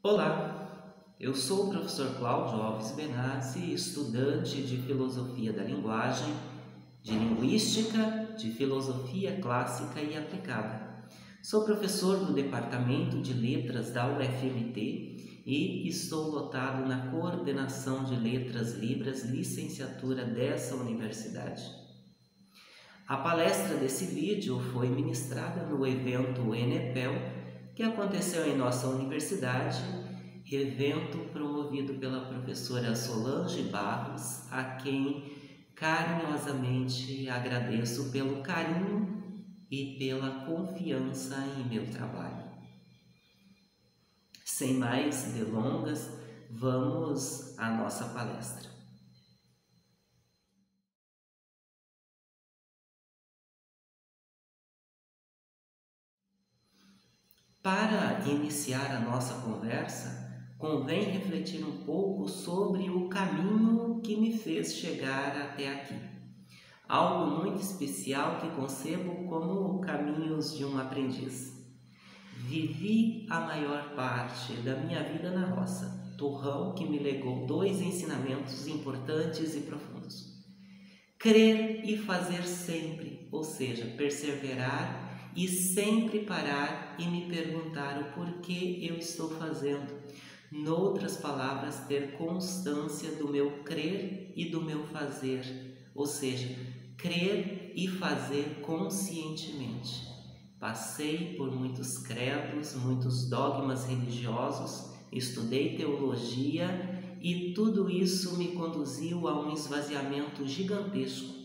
Olá, eu sou o professor Cláudio Alves Benassi, estudante de Filosofia da Linguagem, de Linguística, de Filosofia Clássica e Aplicada. Sou professor do Departamento de Letras da UFMT e estou lotado na Coordenação de Letras Libras, licenciatura dessa universidade. A palestra desse vídeo foi ministrada no evento Enepel, que aconteceu em nossa universidade, evento promovido pela professora Solange Barros, a quem carinhosamente agradeço pelo carinho e pela confiança em meu trabalho. Sem mais delongas, vamos à nossa palestra. Para iniciar a nossa conversa, convém refletir um pouco sobre o caminho que me fez chegar até aqui. Algo muito especial que concebo como caminhos de um aprendiz. Vivi a maior parte da minha vida na roça, torrão que me legou dois ensinamentos importantes e profundos. Crer e fazer sempre, ou seja, perseverar e sempre parar e me perguntar o porquê eu estou fazendo. Noutras palavras, ter constância do meu crer e do meu fazer, ou seja, crer e fazer conscientemente. Passei por muitos credos, muitos dogmas religiosos, estudei teologia e tudo isso me conduziu a um esvaziamento gigantesco.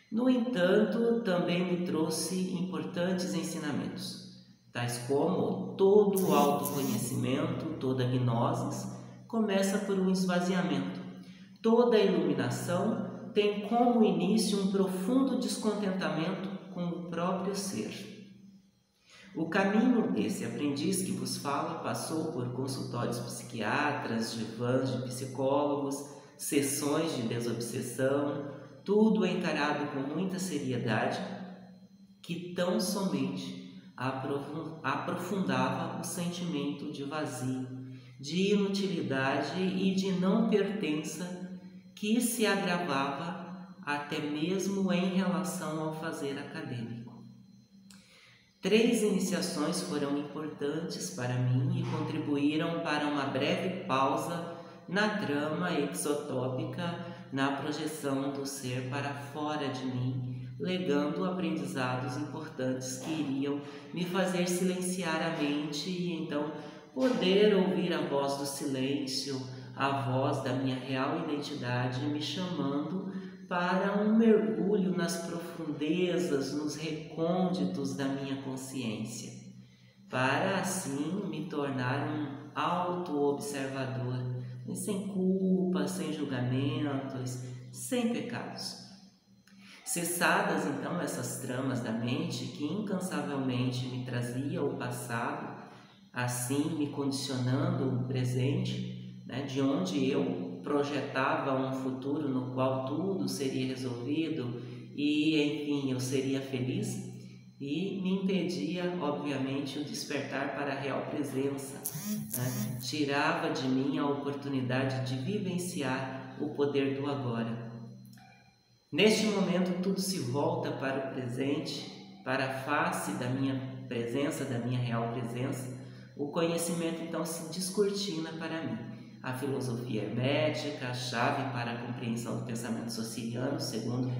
No entanto, também me trouxe importantes ensinamentos, tais como todo o autoconhecimento, toda gnose começa por um esvaziamento. Toda iluminação tem como início um profundo descontentamento com o próprio ser. O caminho desse aprendiz que vos fala passou por consultórios psiquiatras, divãs de psicólogos, sessões de desobsessão, tudo encarado com muita seriedade, que tão somente aprofundava o sentimento de vazio, de inutilidade e de não pertença, que se agravava até mesmo em relação ao fazer acadêmico. 3 iniciações foram importantes para mim e contribuíram para uma breve pausa na trama exotópica, na projeção do ser para fora de mim, legando aprendizados importantes que iriam me fazer silenciar a mente e então poder ouvir a voz do silêncio, a voz da minha real identidade me chamando para um mergulho nas profundezas, nos recônditos da minha consciência, para assim me tornar um auto-observador, sem culpa, sem julgamentos, sem pecados. Cessadas então essas tramas da mente que incansavelmente me trazia o passado, assim me condicionando o presente, de onde eu projetava um futuro no qual tudo seria resolvido e, enfim, eu seria feliz, e me impedia, obviamente, o despertar para a real presença. Tirava de mim a oportunidade de vivenciar o poder do agora. Neste momento, tudo se volta para o presente, para a face da minha presença, da minha real presença. O conhecimento, então, se descortina para mim. A filosofia hermética, a chave para a compreensão do pensamento sociniano, segundo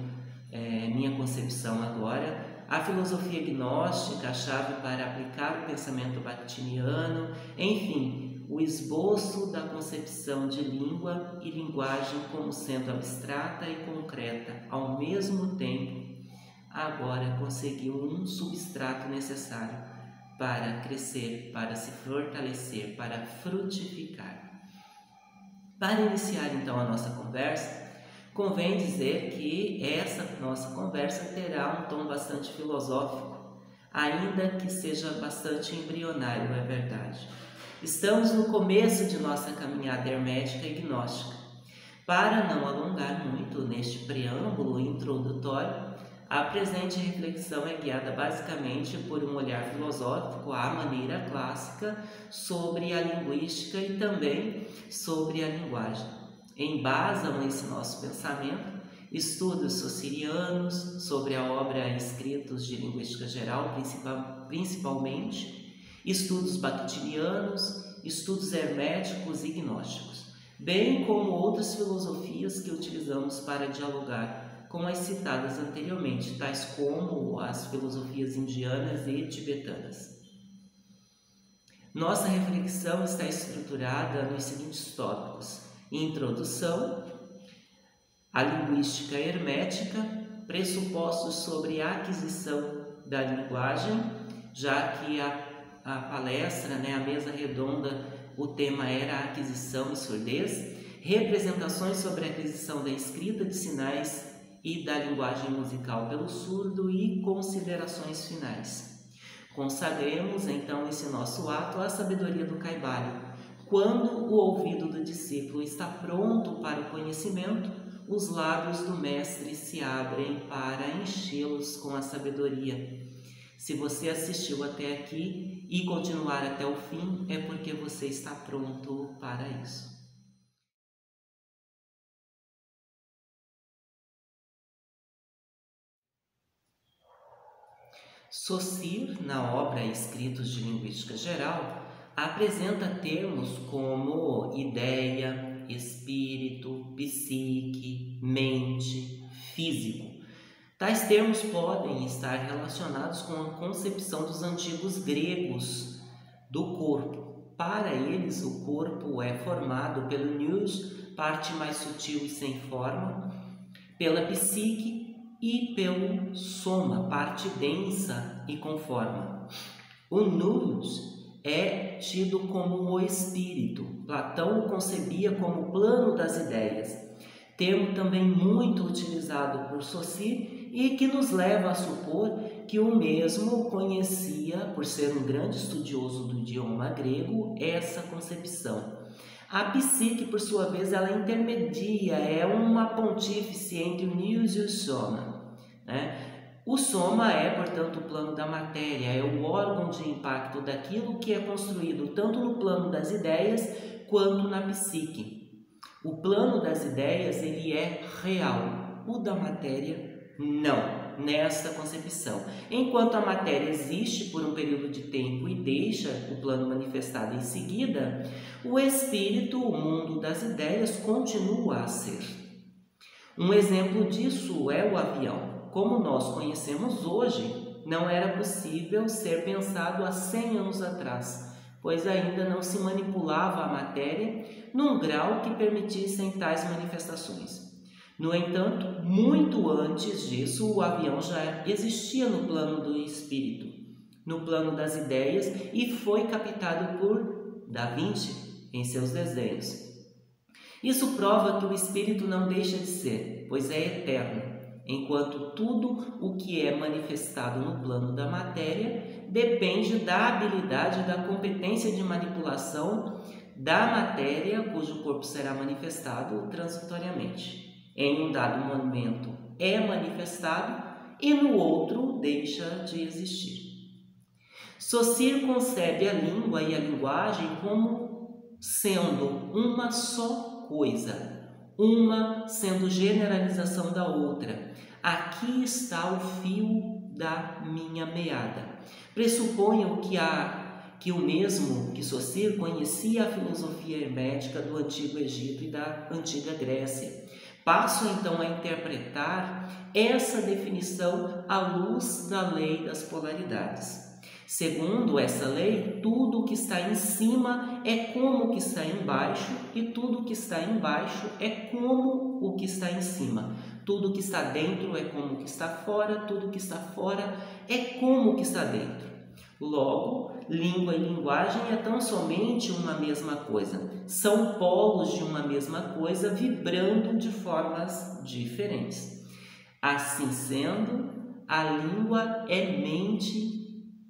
minha concepção agora. A filosofia gnóstica, a chave para aplicar o pensamento bakhtiniano, enfim, o esboço da concepção de língua e linguagem como sendo abstrata e concreta ao mesmo tempo, agora conseguiu um substrato necessário para crescer, para se fortalecer, para frutificar. Para iniciar então a nossa conversa, convém dizer que essa nossa conversa terá um tom bastante filosófico, ainda que seja bastante embrionário, é verdade. Estamos no começo de nossa caminhada hermética e gnóstica. Para não alongar muito neste preâmbulo introdutório, A presente reflexão é guiada basicamente por um olhar filosófico à maneira clássica sobre a linguística e também sobre a linguagem. Embasam esse nosso pensamento estudos socirianos sobre a obra Escritos de Linguística Geral, principalmente, estudos bakhtinianos, estudos herméticos e gnósticos, bem como outras filosofias que utilizamos para dialogar com as citadas anteriormente, tais como as filosofias indianas e tibetanas. Nossa reflexão está estruturada nos seguintes tópicos: introdução, a linguística hermética, pressupostos sobre a aquisição da linguagem, já que a palestra, a mesa redonda, o tema era a aquisição e surdez, representações sobre a aquisição da escrita de sinais e da linguagem musical pelo surdo e considerações finais. Consagremos então esse nosso ato à sabedoria do Kaivalya. Quando o ouvido do discípulo está pronto para o conhecimento, os lábios do mestre se abrem para enchê-los com a sabedoria. Se você assistiu até aqui e continuar até o fim, é porque você está pronto para isso. Saussure, na obra Escritos de Linguística Geral, apresenta termos como ideia, espírito, psique, mente, físico. Tais termos podem estar relacionados com a concepção dos antigos gregos do corpo. Para eles, o corpo é formado pelo nous, parte mais sutil e sem forma, pela psique e pelo soma, parte densa e com forma. O nous é tido como o espírito. Platão o concebia como o plano das ideias, termo também muito utilizado por Saussure e que nos leva a supor que o mesmo conhecia, por ser um grande estudioso do idioma grego, essa concepção. A psique, por sua vez, ela intermedia, é uma pontífice entre o nous e o soma, O soma é, portanto, o plano da matéria, é o órgão de impacto daquilo que é construído tanto no plano das ideias quanto na psique. O plano das ideias, ele é real, o da matéria não, nesta concepção. Enquanto a matéria existe por um período de tempo e deixa o plano manifestado em seguida, o espírito, o mundo das ideias, continua a ser. Um exemplo disso é o avião. Como nós conhecemos hoje, não era possível ser pensado há 100 anos atrás, pois ainda não se manipulava a matéria num grau que permitissem tais manifestações. No entanto, muito antes disso, o avião já existia no plano do espírito, no plano das ideias, e foi captado por Da Vinci em seus desenhos. Isso prova que o espírito não deixa de ser, pois é eterno, enquanto tudo o que é manifestado no plano da matéria depende da habilidade e da competência de manipulação da matéria, cujo corpo será manifestado transitoriamente. Em um dado momento é manifestado e no outro deixa de existir. Saussure concebe a língua e a linguagem como sendo uma só coisa, uma sendo generalização da outra. Aqui está o fio da minha meada. Pressuponho que o mesmo que Saussure conhecia a filosofia hermética do Antigo Egito e da Antiga Grécia. Passo então a interpretar essa definição à luz da lei das polaridades. Segundo essa lei, tudo o que está em cima é como o que está embaixo e tudo o que está embaixo é como o que está em cima. Tudo o que está dentro é como o que está fora, tudo o que está fora é como o que está dentro. Logo, língua e linguagem é tão somente uma mesma coisa. São polos de uma mesma coisa vibrando de formas diferentes. Assim sendo, a língua é mente,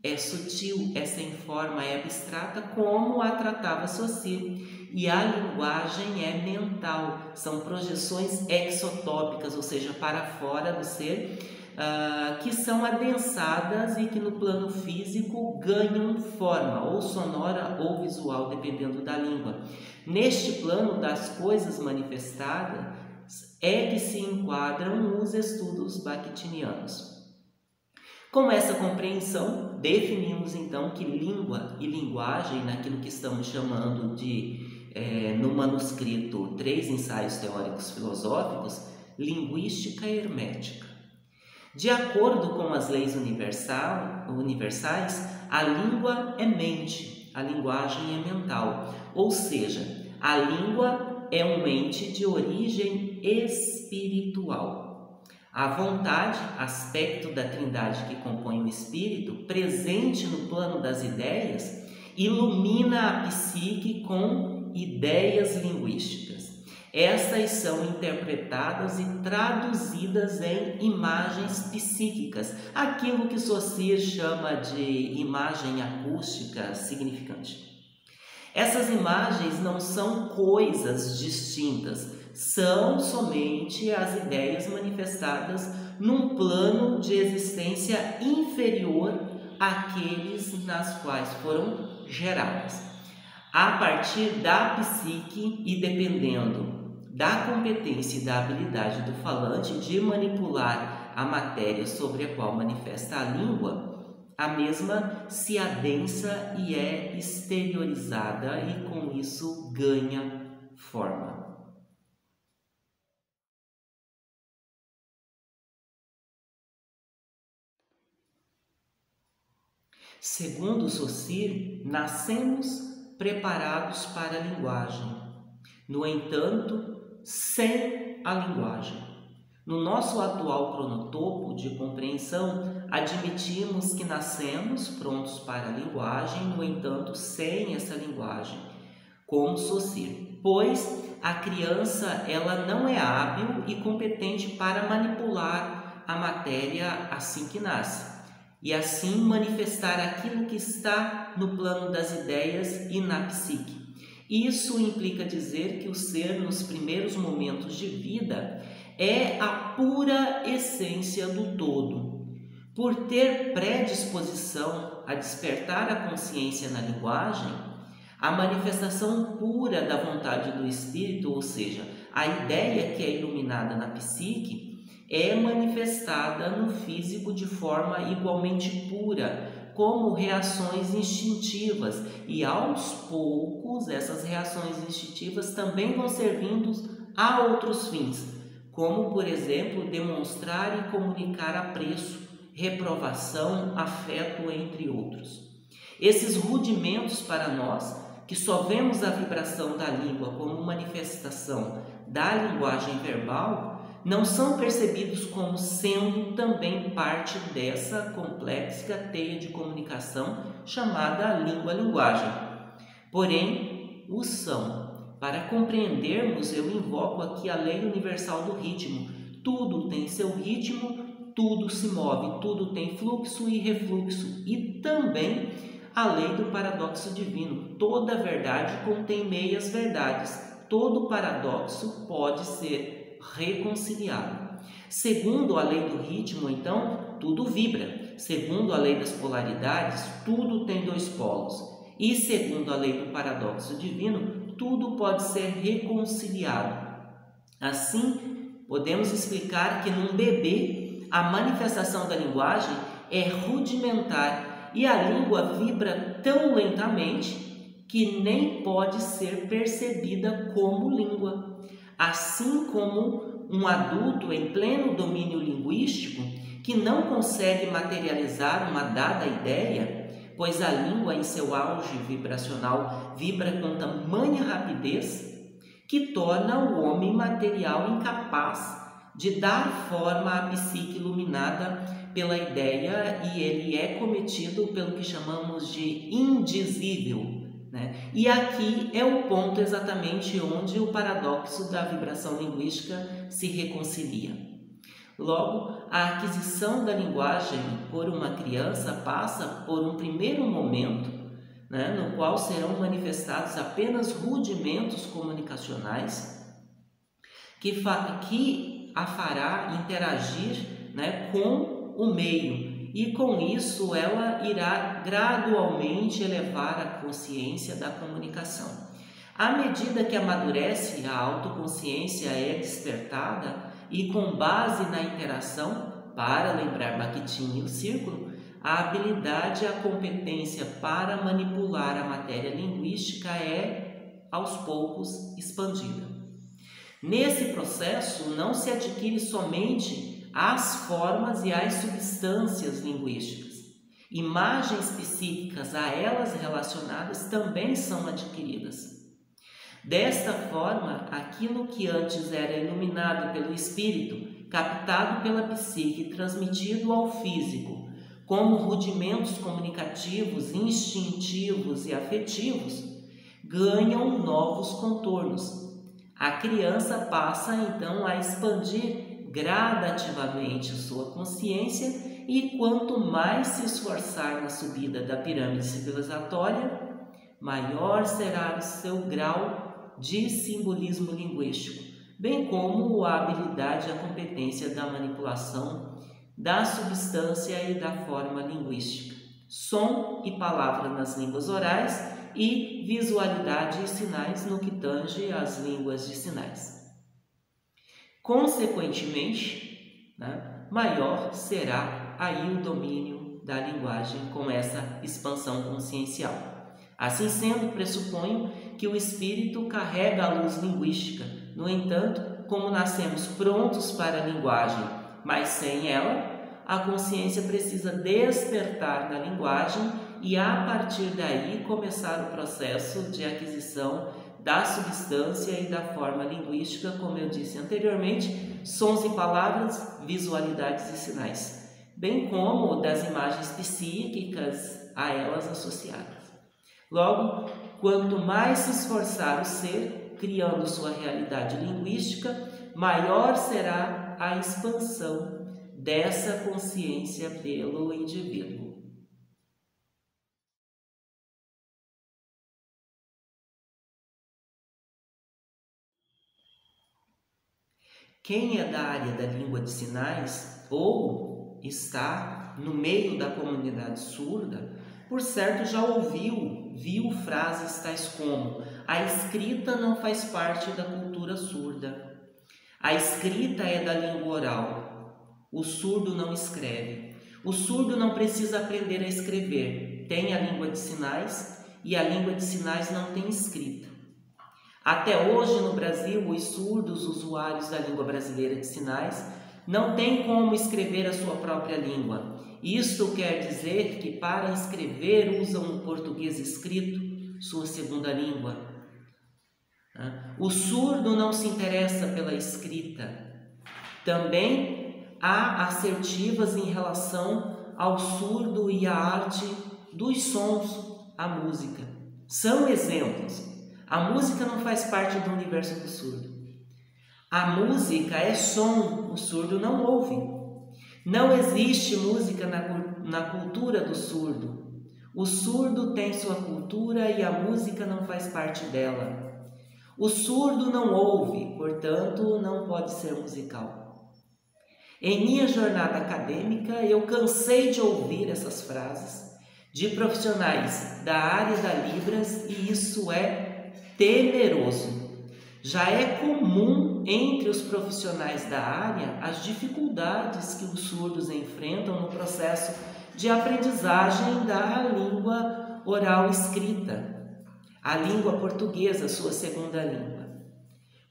é sutil, é sem forma, é abstrata, como a tratava Saussure. E a linguagem é mental, são projeções exotópicas, ou seja, para fora do ser, que são adensadas e que no plano físico ganham forma, ou sonora ou visual, dependendo da língua. Neste plano das coisas manifestadas é que se enquadram os estudos bakhtinianos. Com essa compreensão, definimos então que língua e linguagem, naquilo que estamos chamando de, no manuscrito, 3 ensaios teóricos filosóficos, linguística hermética. De acordo com as leis universais, a língua é mente, a linguagem é mental, ou seja, a língua é um ente de origem espiritual. A vontade, aspecto da trindade que compõe o espírito, presente no plano das ideias, ilumina a psique com ideias linguísticas. Estas são interpretadas e traduzidas em imagens psíquicas, aquilo que Saussure chama de imagem acústica significante. Essas imagens não são coisas distintas, são somente as ideias manifestadas num plano de existência inferior àqueles nas quais foram geradas. A partir da psique e dependendo da competência e da habilidade do falante de manipular a matéria sobre a qual manifesta a língua, a mesma se adensa e é exteriorizada e com isso ganha forma. Segundo Saussure, nascemos preparados para a linguagem. No entanto, sem a linguagem. No nosso atual cronotopo de compreensão, admitimos que nascemos prontos para a linguagem, no entanto, sem essa linguagem, como Saussure, pois a criança ela não é hábil e competente para manipular a matéria assim que nasce, e assim manifestar aquilo que está no plano das ideias e na psique. Isso implica dizer que o ser, nos primeiros momentos de vida, é a pura essência do todo. Por ter predisposição a despertar a consciência na linguagem, a manifestação pura da vontade do espírito, ou seja, a ideia que é iluminada na psique, é manifestada no físico de forma igualmente pura, como reações instintivas, e aos poucos essas reações instintivas também vão servindo a outros fins, como, por exemplo, demonstrar e comunicar apreço, reprovação, afeto, entre outros. Esses rudimentos para nós, que só vemos a vibração da língua como manifestação da linguagem verbal, não são percebidos como sendo também parte dessa complexa teia de comunicação chamada língua-linguagem. Porém, o são. Para compreendermos, eu invoco aqui a lei universal do ritmo. Tudo tem seu ritmo, tudo se move, tudo tem fluxo e refluxo. E também a lei do paradoxo divino. Toda verdade contém meias verdades. Todo paradoxo pode ser reconciliado. Segundo a lei do ritmo, então, tudo vibra. Segundo a lei das polaridades, tudo tem 2 polos. E segundo a lei do paradoxo divino, tudo pode ser reconciliado. Assim, podemos explicar que num bebê, a manifestação da linguagem é rudimentar e a língua vibra tão lentamente que nem pode ser percebida como língua. Assim como um adulto em pleno domínio linguístico que não consegue materializar uma dada ideia, pois a língua em seu auge vibracional vibra com tamanha rapidez que torna o homem material incapaz de dar forma à psique iluminada pela ideia, e ele é cometido pelo que chamamos de indizível, né? E aqui é o ponto exatamente onde o paradoxo da vibração linguística se reconcilia. Logo, a aquisição da linguagem por uma criança passa por um primeiro momento, né, no qual serão manifestados apenas rudimentos comunicacionais que a fará interagir, né, com o meio, e com isso ela irá gradualmente elevar a consciência da comunicação. À medida que amadurece, a autoconsciência é despertada e, com base na interação, para lembrar Bakhtin e o círculo, a habilidade e a competência para manipular a matéria linguística é, aos poucos, expandida. Nesse processo, não se adquire somente as formas e as substâncias linguísticas. Imagens psíquicas a elas relacionadas também são adquiridas. Desta forma, aquilo que antes era iluminado pelo espírito, captado pela psique e transmitido ao físico, como rudimentos comunicativos, instintivos e afetivos, ganham novos contornos. A criança passa então a expandir gradativamente sua consciência e quanto mais se esforçar na subida da pirâmide civilizatória, maior será o seu grau de simbolismo linguístico, bem como a habilidade e a competência da manipulação da substância e da forma linguística, som e palavra nas línguas orais e visualidade e sinais no que tange às línguas de sinais. Consequentemente, maior será aí o domínio da linguagem com essa expansão consciencial. Assim sendo, pressuponho que o espírito carrega a luz linguística. No entanto, como nascemos prontos para a linguagem, mas sem ela, a consciência precisa despertar na linguagem e, a partir daí, começar o processo de aquisição da substância e da forma linguística, como eu disse anteriormente, sons e palavras, visualidades e sinais, bem como das imagens psíquicas a elas associadas. Logo, quanto mais se esforçar o ser, criando sua realidade linguística, maior será a expansão dessa consciência pelo indivíduo. Quem é da área da língua de sinais ou está no meio da comunidade surda, por certo já viu frases tais como: a escrita não faz parte da cultura surda, a escrita é da língua oral, o surdo não escreve, o surdo não precisa aprender a escrever, tem a língua de sinais e a língua de sinais não tem escrita. Até hoje no Brasil, os surdos usuários da língua brasileira de sinais não têm como escrever a sua própria língua. Isto quer dizer que para escrever usam o português escrito, sua segunda língua. O surdo não se interessa pela escrita. Também há assertivas em relação ao surdo e à arte dos sons, a música. São exemplos. A música não faz parte do universo do surdo. A música é som, o surdo não ouve. Não existe música na cultura do surdo. O surdo tem sua cultura e a música não faz parte dela. O surdo não ouve, portanto, não pode ser musical. Em minha jornada acadêmica, eu cansei de ouvir essas frases de profissionais da área da Libras e isso é temeroso. Já é comum entre os profissionais da área as dificuldades que os surdos enfrentam no processo de aprendizagem da língua oral escrita, a língua portuguesa, sua segunda língua.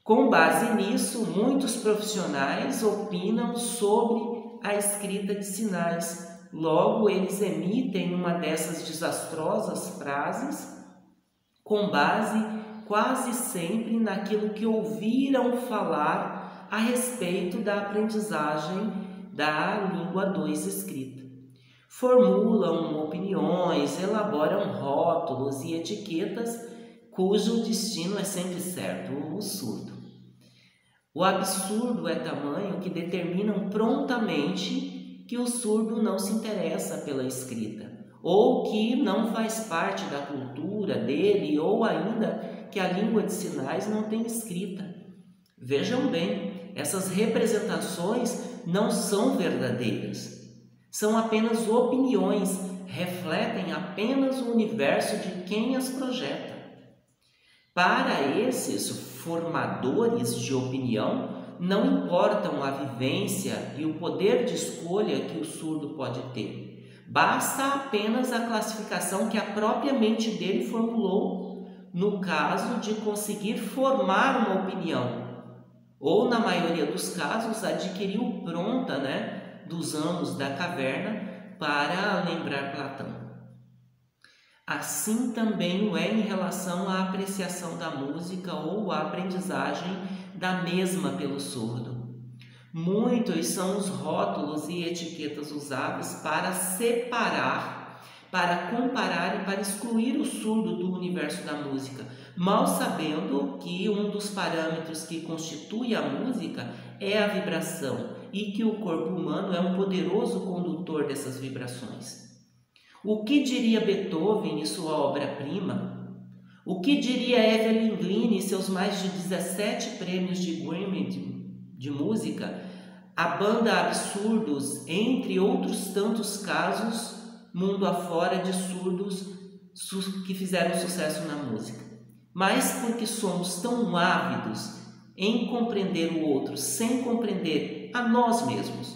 Com base nisso, muitos profissionais opinam sobre a escrita de sinais. Logo, eles emitem uma dessas desastrosas frases com base quase sempre naquilo que ouviram falar a respeito da aprendizagem da língua 2 escrita. Formulam opiniões, elaboram rótulos e etiquetas cujo destino é sempre certo, o surdo. O absurdo é tamanho que determinam prontamente que o surdo não se interessa pela escrita, ou que não faz parte da cultura dele, ou ainda que a língua de sinais não tem escrita. Vejam bem, essas representações não são verdadeiras. São apenas opiniões, refletem apenas o universo de quem as projeta. Para esses formadores de opinião, não importam a vivência e o poder de escolha que o surdo pode ter. Basta apenas a classificação que a própria mente dele formulou no caso de conseguir formar uma opinião. Ou, na maioria dos casos, adquiriu pronta, dos anos da caverna, para lembrar Platão. Assim também o é em relação à apreciação da música ou à aprendizagem da mesma pelo surdo. Muitos são os rótulos e etiquetas usados para separar, para comparar e para excluir o surdo do universo da música, mal sabendo que um dos parâmetros que constitui a música é a vibração e que o corpo humano é um poderoso condutor dessas vibrações. O que diria Beethoven em sua obra-prima? O que diria Evelyn Glynn e seus mais de 17 prêmios de Grammy de música? A banda Absurdos, entre outros tantos casos, mundo afora, de surdos que fizeram sucesso na música. Mas porque somos tão ávidos em compreender o outro, sem compreender a nós mesmos,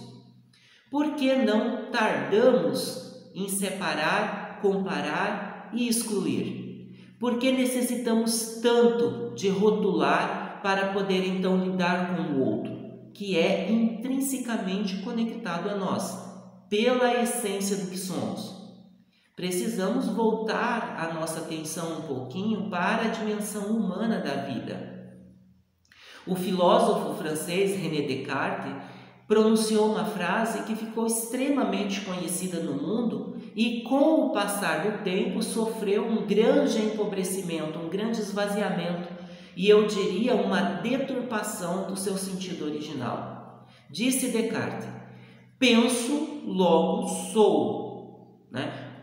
por que não tardamos em separar, comparar e excluir? Por que necessitamos tanto de rotular para poder então lidar com o outro, que é intrinsecamente conectado a nós, pela essência do que somos? Precisamos voltar a nossa atenção um pouquinho para a dimensão humana da vida. O filósofo francês René Descartes pronunciou uma frase que ficou extremamente conhecida no mundo e, com o passar do tempo, sofreu um grande empobrecimento, um grande esvaziamento e, eu diria, uma deturpação do seu sentido original. Disse Descartes: penso, logo sou.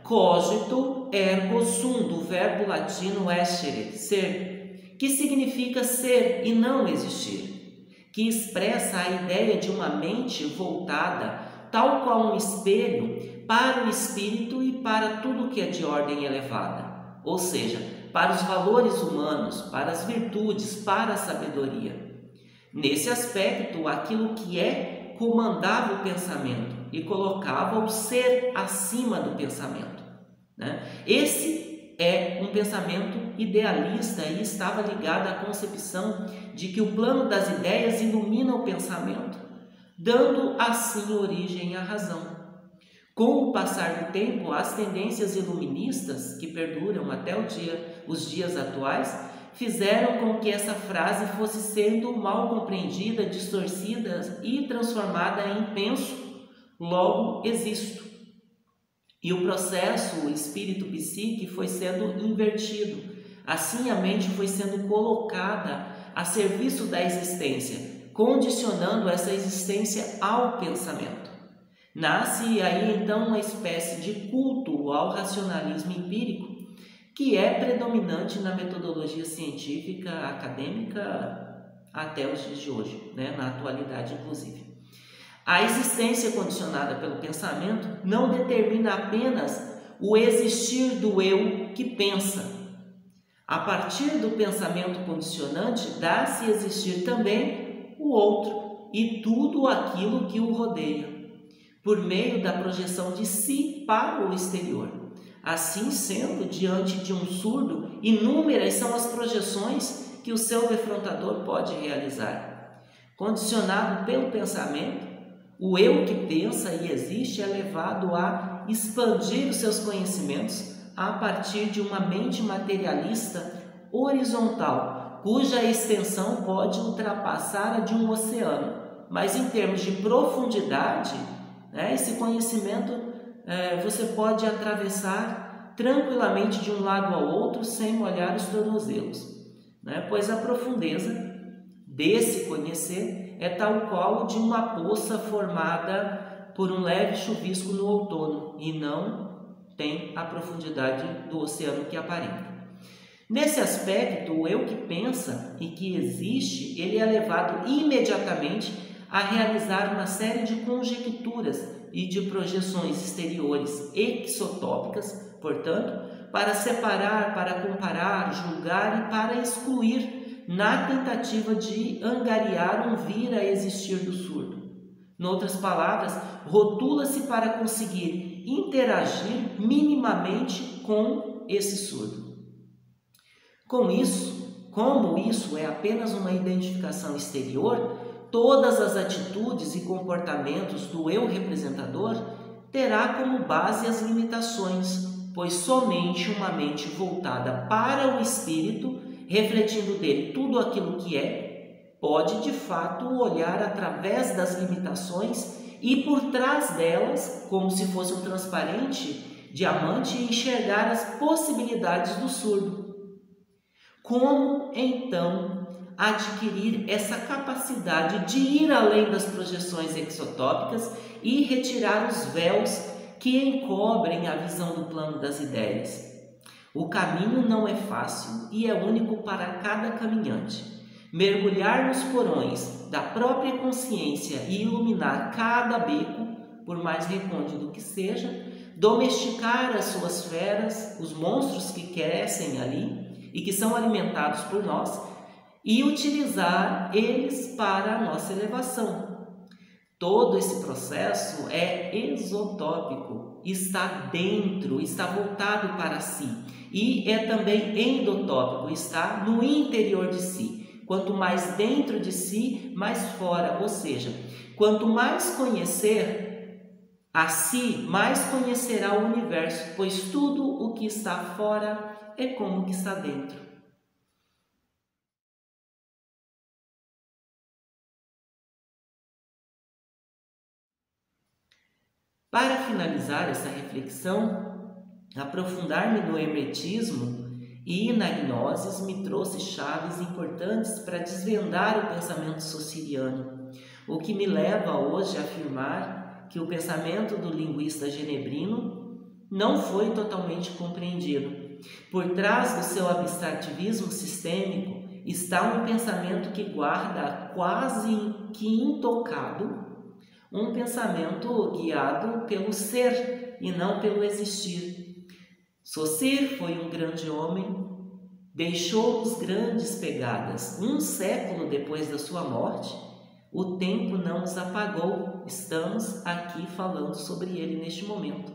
Cogito ergo sum, do verbo latino essere, ser, que significa ser e não existir, que expressa a ideia de uma mente voltada, tal qual um espelho, para o espírito e para tudo que é de ordem elevada, ou seja, para os valores humanos, para as virtudes, para a sabedoria. Nesse aspecto, aquilo que é comandava o pensamento e colocava o ser acima do pensamento. Esse é um pensamento idealista e estava ligado à concepção de que o plano das ideias ilumina o pensamento, dando assim origem à razão. Com o passar do tempo, as tendências iluministas, que perduram até os dias atuais, fizeram com que essa frase fosse sendo mal compreendida, distorcida e transformada em penso, logo existo. E o processo, o espírito psíquico, foi sendo invertido. Assim, a mente foi sendo colocada a serviço da existência, condicionando essa existência ao pensamento. Nasce aí então uma espécie de culto ao racionalismo empírico, que é predominante na metodologia científica acadêmica até os dias de hoje, na atualidade inclusive. A existência condicionada pelo pensamento não determina apenas o existir do eu que pensa. A partir do pensamento condicionante, dá-se existir também o outro e tudo aquilo que o rodeia, por meio da projeção de si para o exterior. Assim sendo, diante de um surdo, inúmeras são as projeções que o seu defrontador pode realizar. Condicionado pelo pensamento, o eu que pensa e existe é levado a expandir os seus conhecimentos a partir de uma mente materialista horizontal, cuja extensão pode ultrapassar a de um oceano. Mas em termos de profundidade, esse conhecimento você pode atravessar tranquilamente de um lado ao outro sem molhar os tornozelos, pois a profundeza desse conhecer é tal qual de uma poça formada por um leve chuvisco no outono e não tem a profundidade do oceano que aparenta. Nesse aspecto, o eu que pensa e que existe, ele é levado imediatamente a realizar uma série de conjecturas e de projeções exteriores exotópicas, portanto, para separar, para comparar, julgar e para excluir, na tentativa de angariar um vir a existir do surdo. Noutras palavras, rotula-se para conseguir interagir minimamente com esse surdo. Como isso é apenas uma identificação exterior, todas as atitudes e comportamentos do eu representador terá como base as limitações, pois somente uma mente voltada para o espírito, refletindo dele tudo aquilo que é, pode de fato olhar através das limitações e por trás delas, como se fosse um transparente diamante, enxergar as possibilidades do surdo. Como então adquirir essa capacidade de ir além das projeções exotópicas e retirar os véus que encobrem a visão do plano das ideias? O caminho não é fácil e é único para cada caminhante. Mergulhar nos porões da própria consciência e iluminar cada beco, por mais recôndito que seja, domesticar as suas feras, os monstros que crescem ali e que são alimentados por nós, e utilizar eles para a nossa elevação. Todo esse processo é exotópico, está dentro, está voltado para si, e é também endotópico, está no interior de si. Quanto mais dentro de si, mais fora, ou seja, quanto mais conhecer a si, mais conhecerá o universo, pois tudo o que está fora é como o que está dentro. Para finalizar essa reflexão, aprofundar-me no hermetismo e na gnose me trouxe chaves importantes para desvendar o pensamento sociriano, o que me leva hoje a afirmar que o pensamento do linguista genebrino não foi totalmente compreendido. Por trás do seu abstrativismo sistêmico está um pensamento que guarda quase que intocado, um pensamento guiado pelo ser e não pelo existir. Saussure foi um grande homem, deixou-nos grandes pegadas. Um século depois da sua morte, o tempo não nos apagou. Estamos aqui falando sobre ele neste momento.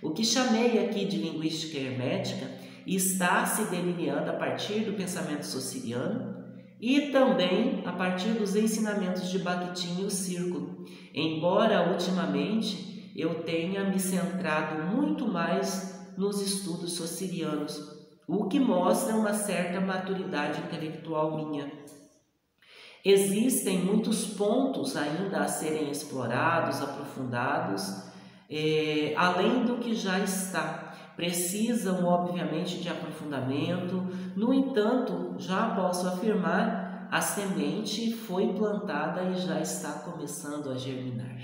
O que chamei aqui de linguística hermética está se delineando a partir do pensamento saussuriano e também a partir dos ensinamentos de Bakhtin e o Círculo, embora ultimamente eu tenha me centrado muito mais nos estudos saussurianos, o que mostra uma certa maturidade intelectual minha. Existem muitos pontos ainda a serem explorados, aprofundados, além do que já está. Precisam, obviamente, de aprofundamento. No entanto, já posso afirmar, a semente foi plantada e já está começando a germinar.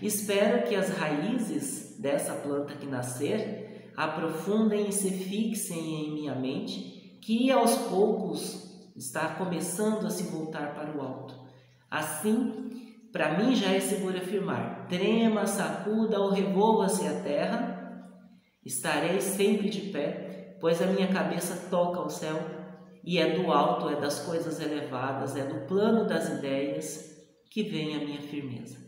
Espero que as raízes dessa planta que nascer aprofundem e se fixem em minha mente, que aos poucos está começando a se voltar para o alto. Assim, para mim já é seguro afirmar: trema, sacuda ou revolva-se a terra, estarei sempre de pé, pois a minha cabeça toca ao céu e é do alto, é das coisas elevadas, é do plano das ideias que vem a minha firmeza.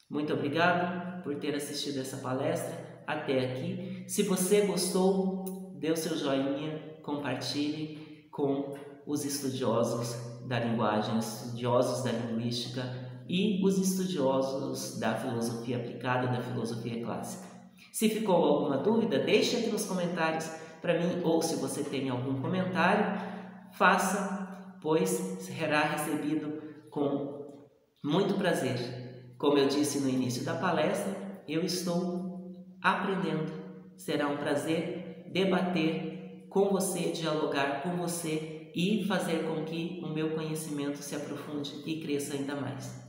Muito obrigado por ter assistido essa palestra até aqui. Se você gostou, dê o seu joinha, compartilhe com os estudiosos da linguagem, estudiosos da linguística e os estudiosos da filosofia aplicada, da filosofia clássica. Se ficou alguma dúvida, deixe aqui nos comentários para mim, ou se você tem algum comentário, faça, pois será recebido com muito prazer. Como eu disse no início da palestra, eu estou aprendendo. Será um prazer debater com você, dialogar com você e fazer com que o meu conhecimento se aprofunde e cresça ainda mais.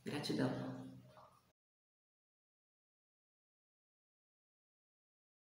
Gratidão.